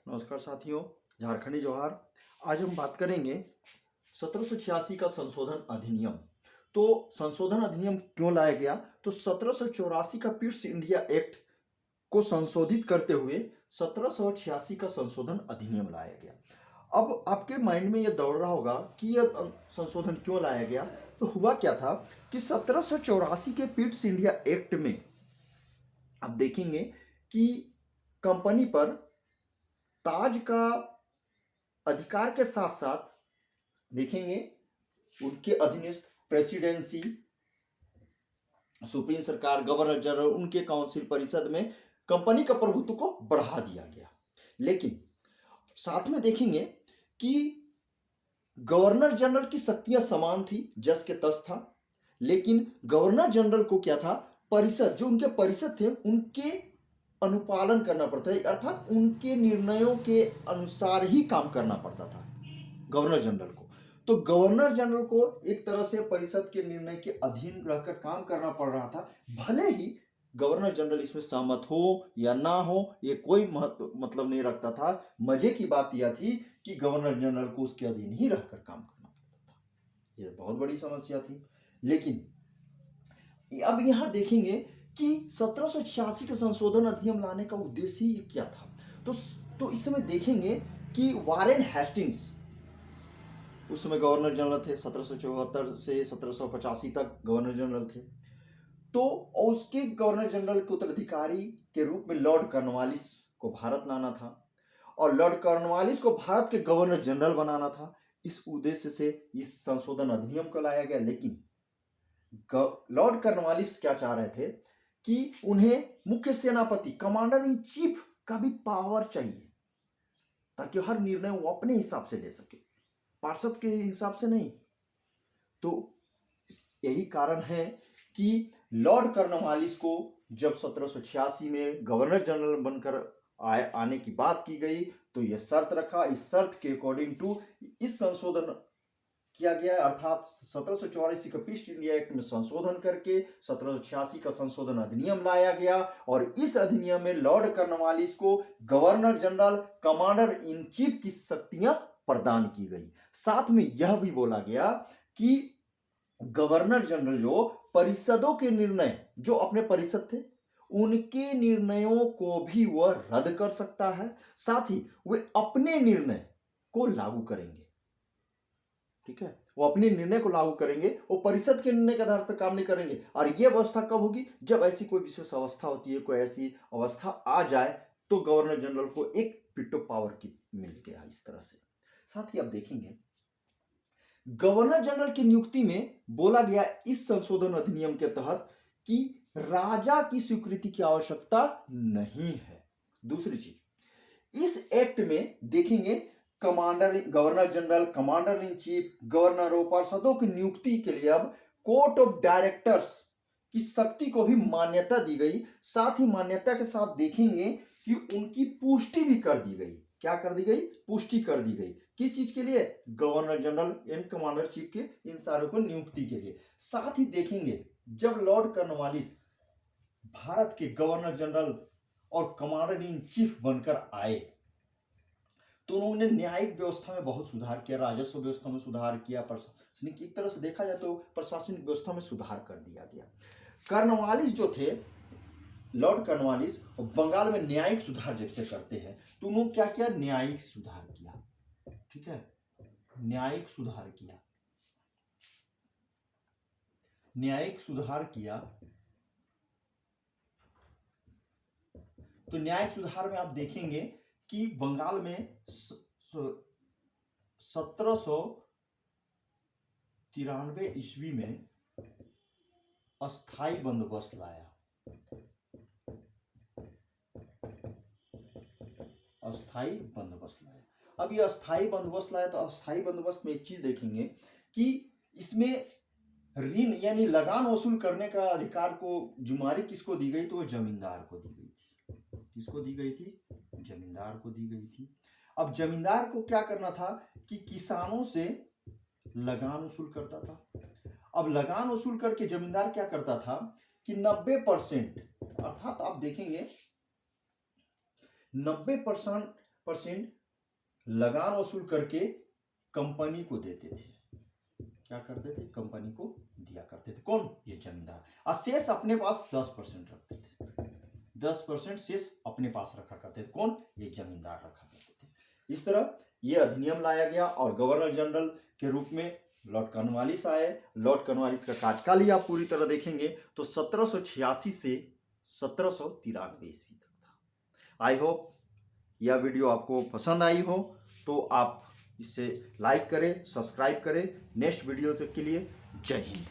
नमस्कार साथियों, झारखंडी जोहार। आज हम बात करेंगे 1786 का संशोधन अधिनियम। तो संशोधन अधिनियम क्यों लाया गया? तो 1784 का पिट्स इंडिया एक्ट को संशोधित करते हुए 1786 का संशोधन अधिनियम लाया गया। अब आपके माइंड में यह दौड़ रहा होगा कि यह संशोधन क्यों लाया गया। तो हुआ क्या था कि 1784 के पिट्स इंडिया एक्ट में आप देखेंगे कि कंपनी पर ताज का अधिकार के साथ साथ देखेंगे उनके अधीनस्थ प्रेसिडेंसी, सुप्रीम सरकार, गवर्नर जनरल, उनके काउंसिल परिषद में कंपनी का प्रभुत्व को बढ़ा दिया गया। लेकिन साथ में देखेंगे कि गवर्नर जनरल की शक्तियां समान थी, जस के तस था। लेकिन गवर्नर जनरल को क्या था, परिषद, जो उनके परिषद थे उनके अनुपालन करना पड़ता है, अर्थात उनके निर्णयों के अनुसार ही काम करना पड़ता था गवर्नर जनरल को। तो गवर्नर जनरल को एक तरह से परिषद के निर्णय के अधीन रहकर काम करना पड़ रहा था। भले ही गवर्नर जनरल इसमें सहमत हो या ना हो, ये कोई मतलब नहीं रखता था। मजे की बात यह थी कि गवर्नर जनरल को उसके अधीन ही रहकर काम करना पड़ता था। यह बहुत बड़ी समस्या थी। लेकिन अब यहां देखेंगे कि 1786 के संशोधन अधिनियम लाने का उद्देश्य ही क्या था। तो इस समय देखेंगे कि वारेन हेस्टिंग्स उस समय गवर्नर जनरल थे। 1774 से 1785 तक गवर्नर जनरल थे। तो उसके गवर्नर जनरल के उत्तराधिकारी के रूप में लॉर्ड कॉर्नवालिस को भारत लाना था और लॉर्ड कॉर्नवालिस को भारत के गवर्नर जनरल बनाना था। इस उद्देश्य से इस संशोधन अधिनियम को लाया गया। लेकिन लॉर्ड कॉर्नवालिस क्या चाह रहे थे कि उन्हें मुख्य सेनापति, कमांडर इन चीफ का भी पावर चाहिए, ताकि हर निर्णय वो अपने हिसाब से ले सके, पार्षद के हिसाब से नहीं। तो यही कारण है कि लॉर्ड कॉर्नवालिस को जब 1786 में गवर्नर जनरल बनकर आने की बात की गई तो यह शर्त रखा। इस शर्त के अकॉर्डिंग टू इस संशोधन किया गया, अर्थात 1784 का पिट्स इंडिया एक्ट में संशोधन करके 1786 का संशोधन अधिनियम लाया गया। और इस अधिनियम में लॉर्ड कॉर्नवालिस को governor general, commander in chief की शक्तियां प्रदान की गई। साथ में यह भी बोला गया कि गवर्नर जनरल जो परिषदों के निर्णय, जो अपने परिषद थे उनके निर्णयों को भी वह रद्द कर सकता है, साथ ही वे अपने निर्णय को लागू करेंगे। ठीक है, वो अपने निर्णय को लागू करेंगे, वो परिषद के निर्णय के आधार पर काम नहीं करेंगे। और यह व्यवस्था कब होगी? जब ऐसी कोई विशेष अवस्था होती है, कोई ऐसी अवस्था आ जाए तो गवर्नर जनरल को एक वीटो पावर की मिल गया। इस तरह से साथ ही आप देखेंगे गवर्नर जनरल की नियुक्ति में बोला गया इस संशोधन अधिनियम के तहत कि राजा की स्वीकृति की आवश्यकता नहीं है। दूसरी चीज, इस एक्ट में देखेंगे commander, governor general, commander in chief, गवर्नरों, पार्षदों की नियुक्ति के लिए अब कोर्ट ऑफ डायरेक्टर्स की शक्ति को भी मान्यता दी गई। साथ ही मान्यता के साथ देखेंगे कि उनकी पुष्टि भी कर दी गई। क्या कर दी गई? पुष्टि कर दी गई। किस चीज के लिए? Governor general and commander chief के इन सारों को नियुक्ति के लिए। साथ ही देखेंगे जब लॉर्ड कॉर्नवालिस भारत के गवर्नर जनरल और कमांडर इन चीफ बनकर आए तो उन्होंने न्यायिक व्यवस्था में बहुत सुधार किया, राजस्व व्यवस्था में सुधार किया, प्रशासनिक, एक तरह से देखा जाए तो प्रशासनिक व्यवस्था में सुधार कर दिया गया। कॉर्नवालिस जो थे, लॉर्ड कॉर्नवालिस, बंगाल में न्यायिक सुधार जैसे करते हैं तो उन्होंने क्या किया? न्यायिक सुधार किया। ठीक है, न्यायिक सुधार किया, न्यायिक सुधार किया। तो न्यायिक सुधार में आप देखेंगे कि बंगाल में 1793 ईस्वी में अस्थाई बंदोबस्त लाया। अस्थाई बंदोबस्त लाया। अब ये अस्थाई बंदोबस्त लाया तो अस्थाई बंदोबस्त में एक चीज देखेंगे कि इसमें ऋण यानी लगान वसूल करने का अधिकार को जुमारी किसको दी गई? तो वो जमींदार को दी गई थी। किसको दी गई थी? जमींदार को दी गई थी। अब जमींदार को क्या करना था कि किसानों से लगान वसूल करता था। अब लगान वसूल करके जमींदार क्या करता था कि 90%, अर्थात आप देखेंगे 90% 50% लगान वसूल करके कंपनी को देते थे। क्या करते थे? कंपनी को दिया करते थे। कौन? ये जमींदार। और शेष अपने पास 10% रखते थे। 10% शेष अपने पास रखा करते थे। कौन? ये जमींदार रखा करते थे। इस तरह ये अधिनियम लाया गया और गवर्नर जनरल के रूप में लॉर्ड कॉर्नवालिस आए। लॉर्ड कॉर्नवालिस का कार्यकाल ही आप पूरी तरह देखेंगे तो 1786 से 1793 ईस्वी तक था। आई होप यह वीडियो आपको पसंद आई हो तो आप इसे लाइक करें, सब्सक्राइब करें। नेक्स्ट वीडियो तक के लिए जय हिंद।